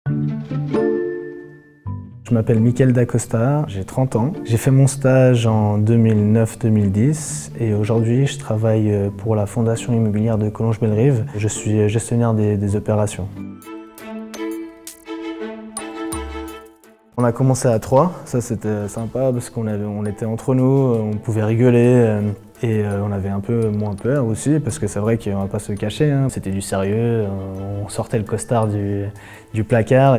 Je m'appelle Michael Dacosta, j'ai 30 ans. J'ai fait mon stage en 2009-2010 et aujourd'hui je travaille pour la Fondation immobilière de Collonges-Bellerive. Je suis gestionnaire des opérations. On a commencé à 3, ça c'était sympa parce qu'on était entre nous, on pouvait rigoler et on avait un peu moins peur aussi parce que c'est vrai qu'on ne va pas se cacher, hein. C'était du sérieux, on sortait le costard du placard.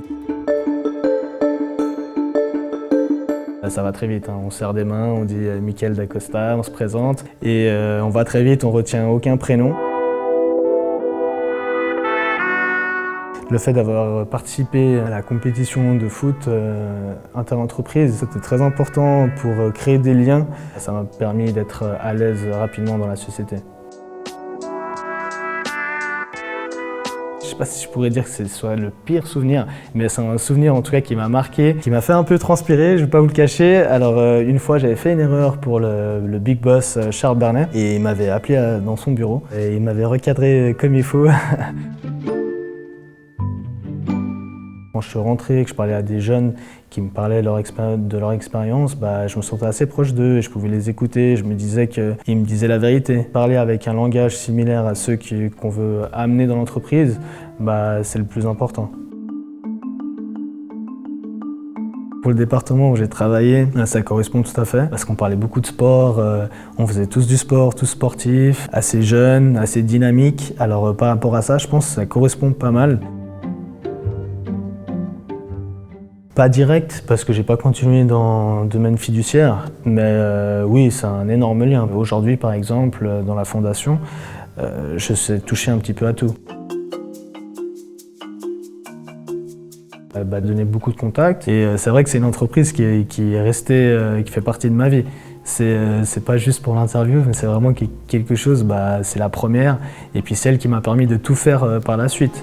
Ça va très vite, hein. On serre des mains, on dit Michael Dacosta, on se présente et on va très vite, on retient aucun prénom. Le fait d'avoir participé à la compétition de foot inter-entreprise, c'était très important pour créer des liens. Ça m'a permis d'être à l'aise rapidement dans la société. Je ne sais pas si je pourrais dire que ce soit le pire souvenir, mais c'est un souvenir en tout cas qui m'a marqué, qui m'a fait un peu transpirer, je ne vais pas vous le cacher. Alors une fois j'avais fait une erreur pour le big boss Charles Bernet et il m'avait appelé dans son bureau et il m'avait recadré comme il faut. Quand je suis rentré et que je parlais à des jeunes qui me parlaient de leur expérience, je me sentais assez proche d'eux et je pouvais les écouter. Je me disais qu'ils me disaient la vérité. Parler avec un langage similaire à ceux qu'on veut amener dans l'entreprise, c'est le plus important. Pour le département où j'ai travaillé, ça correspond tout à fait, parce qu'on parlait beaucoup de sport, on faisait tous du sport, tous sportifs, assez jeunes, assez dynamiques. Alors par rapport à ça, je pense que ça correspond pas mal. Pas direct, parce que j'ai pas continué dans le domaine fiduciaire, mais oui, c'est un énorme lien. Aujourd'hui, par exemple, dans la fondation, je sais toucher un petit peu à tout. Donner beaucoup de contacts, et c'est vrai que c'est une entreprise qui est restée, qui fait partie de ma vie. C'est pas juste pour l'interview, mais c'est vraiment quelque chose, c'est la première, et puis celle qui m'a permis de tout faire par la suite.